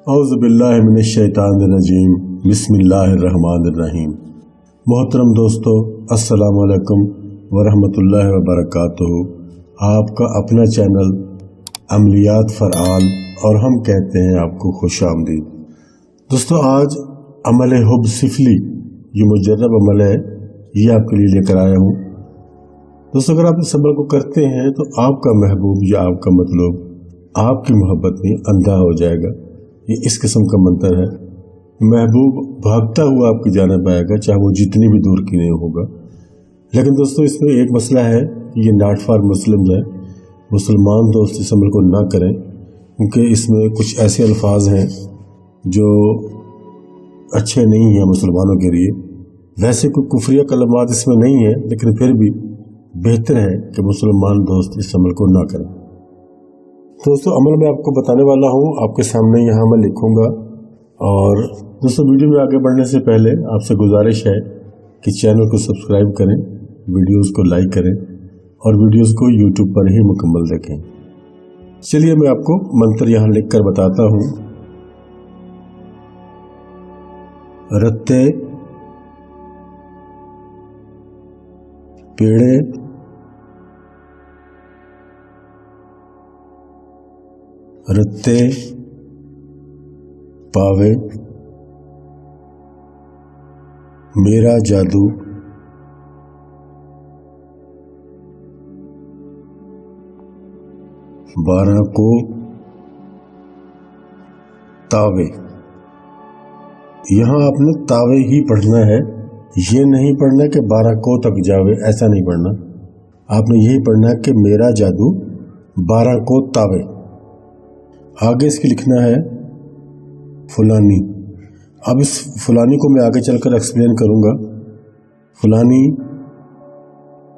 औज़ुबिल्लाहि मिनश्शैतानिर्रजीम बिस्मिल्लाहिर्रहमानिर्रहीम। मोहतरम दोस्तों, अस्सलामु अलैकुम वरहमतुल्लाहि वबरकातुहू। आपका अपना चैनल अमलियात फ़रआल और हम कहते हैं आपको खुश आमदीद। दोस्तों, आज अमल हुब सिफली जो मुजर्रब अमल है ये आपके लिए लेकर आया हूँ। दोस्तों, अगर आप इस अमल को करते हैं तो आपका महबूब या आपका मतलब आपकी मोहब्बत में अंधा हो जाएगा। ये इस किस्म का मंत्र है। महबूब भागता हुआ आपकी जानिब आएगा, चाहे वो जितनी भी दूर की नहीं होगा। लेकिन दोस्तों, इसमें एक मसला है कि ये नॉट फॉर मुस्लिम है। मुसलमान दोस्त इस अमल को ना करें, क्योंकि इसमें कुछ ऐसे अल्फाज हैं जो अच्छे नहीं हैं मुसलमानों के लिए। वैसे कोई कुफरिया कलमात इसमें नहीं है, लेकिन फिर भी बेहतर है कि मुसलमान दोस्त इस अमल को ना करें। दोस्तों, अमल मैं आपको बताने वाला हूँ, आपके सामने यहाँ मैं लिखूँगा। और दोस्तों, वीडियो में आगे बढ़ने से पहले आपसे गुजारिश है कि चैनल को सब्सक्राइब करें, वीडियोस को लाइक करें और वीडियोस को यूट्यूब पर ही मुकम्मल देखें। चलिए मैं आपको मंत्र यहाँ लिख कर बताता हूँ। रत्ते पेड़े रत्ते पावे मेरा जादू बारह को तावे। यहाँ आपने तावे ही पढ़ना है, ये नहीं पढ़ना कि 12 को तक जावे, ऐसा नहीं पढ़ना। आपने यही पढ़ना है कि मेरा जादू 12 को तावे। आगे इसकी लिखना है फुलानी। अब इस फुलानी को मैं आगे चलकर एक्सप्लेन करूंगा। फुलानी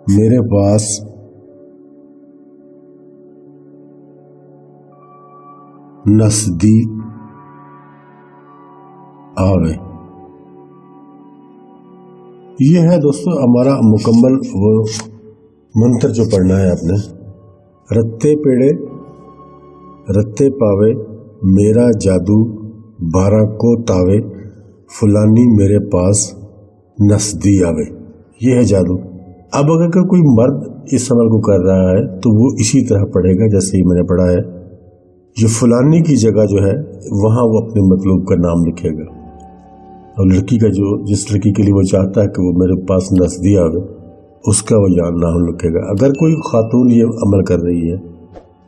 मेरे पास नज़दीक आवे। ये है दोस्तों हमारा मुकम्मल वो मंत्र जो पढ़ना है आपने। रत्ते पेड़े रत्ते पावे मेरा जादू 12 को तावे फुलानी मेरे पास नस्दी आवे। ये है जादू। अब अगर कोई मर्द इस अमल को कर रहा है तो वो इसी तरह पढ़ेगा जैसे ही मैंने पढ़ा है। ये फुलानी की जगह जो है वहाँ वो अपने मतलूब का नाम लिखेगा, और लड़की का जो जिस लड़की के लिए वो चाहता है कि वो मेरे पास नस्दी आवे उसका वो नाम लिखेगा। अगर कोई खातून ये अमल कर रही है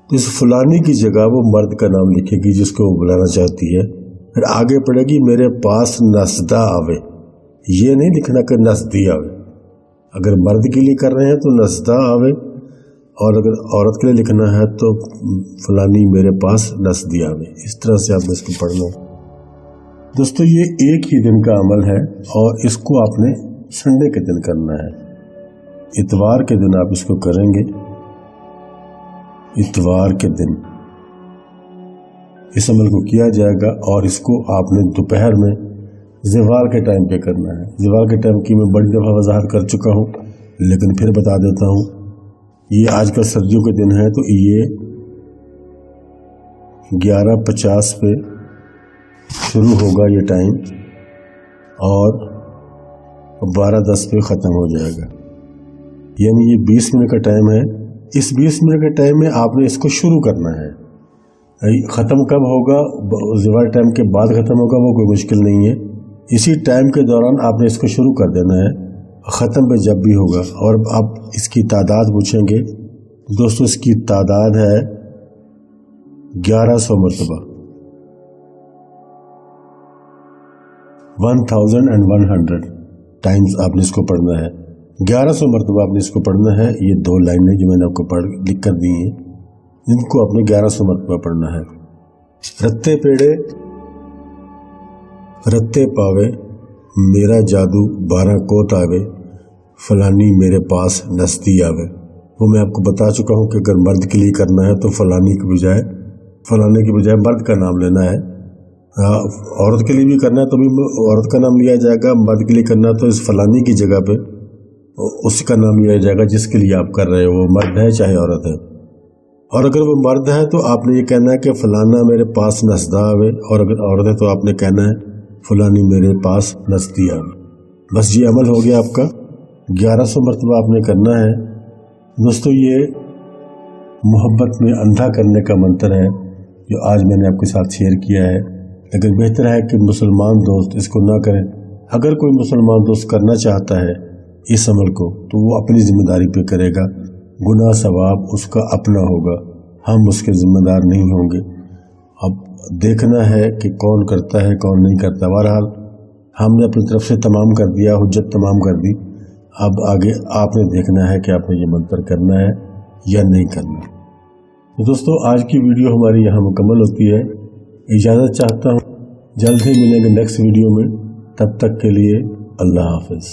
तो इस फुलानी की जगह वो मर्द का नाम लिखेगी जिसको वो बुलाना चाहती है। फिर आगे पड़ेगी मेरे पास नस्दा आवे। ये नहीं लिखना कि नस्दी आवे। अगर मर्द के लिए कर रहे हैं तो नस्दा आवे, और अगर औरत के लिए लिखना है तो फुलानी मेरे पास नस्दी आवे। इस तरह से आपने इसको पढ़ना है। दोस्तों, ये एक ही दिन का अमल है और इसको आपने संडे के दिन करना है। इतवार के दिन आप इसको करेंगे। इतवार के दिन इस अमल को किया जाएगा और इसको आपने दोपहर में ज़वाल के टाइम पे करना है। ज़वाल के टाइम की मैं बड़ी दफ़ा वजाहत कर चुका हूँ, लेकिन फिर बता देता हूँ। ये आजकल सर्दियों के दिन है तो ये 11:50 पे शुरू होगा ये टाइम और 12:10 पे ख़त्म हो जाएगा। यानी ये 20 मिनट का टाइम है। इस 20 मिनट के टाइम में आपने इसको शुरू करना है। ख़त्म कब होगा? ज़वाल टाइम के बाद ख़त्म होगा, वो कोई मुश्किल नहीं है। इसी टाइम के दौरान आपने इसको शुरू कर देना है, ख़त्म पे जब भी होगा। और आप इसकी तादाद पूछेंगे दोस्तों, इसकी तादाद है 1100 मरतबा, 1100 टाइम्स आपने इसको पढ़ना है। 1100 मरतबा आपने इसको पढ़ना है। ये 2 लाइनें जो मैंने आपको लिख कर दी हैं, इनको आपने 1100 मरतबा पढ़ना है। रत्ते पेड़े रत्ते पावे मेरा जादू 12 को तावे फलानी मेरे पास नस्दी आवे। वो मैं आपको बता चुका हूँ कि अगर मर्द के लिए करना है तो फलाने की बजाय मर्द का नाम लेना है। औरत के लिए भी करना है तो भी औरत का नाम लिया जाएगा। मर्द के लिए करना है तो इस फलानी की जगह पे उसका नाम लिया जाएगा जिसके लिए आप कर रहे हो, वो मर्द है चाहे औरत है। और अगर वो मर्द है तो आपने ये कहना है कि फलाना मेरे पास नसदा आवे, और अगर औरत है तो आपने कहना है फलानी मेरे पास नसदी आवे। बस ये अमल हो गया आपका। 1100 मरतबा आपने करना है। दोस्तों, ये मोहब्बत में अंधा करने का मंत्र है जो आज मैंने आपके साथ शेयर किया है, लेकिन बेहतर है कि मुसलमान दोस्त इसको ना करें। अगर कोई मुसलमान दोस्त करना चाहता है इस अमल को तो वो अपनी जिम्मेदारी पे करेगा, गुनाह सवाब उसका अपना होगा, हम उसके जिम्मेदार नहीं होंगे। अब देखना है कि कौन करता है कौन नहीं करता। बहरहाल हमने अपनी तरफ से तमाम कर दिया, हुज्जत तमाम कर दी। अब आगे आपने देखना है कि आपने ये मंत्र करना है या नहीं करना। तो दोस्तों, आज की वीडियो हमारी यहाँ मुकम्मल होती है। इजाज़त चाहता हूँ, जल्द ही मिलेंगे नेक्स्ट वीडियो में। तब तक के लिए अल्लाह हाफ़िज़।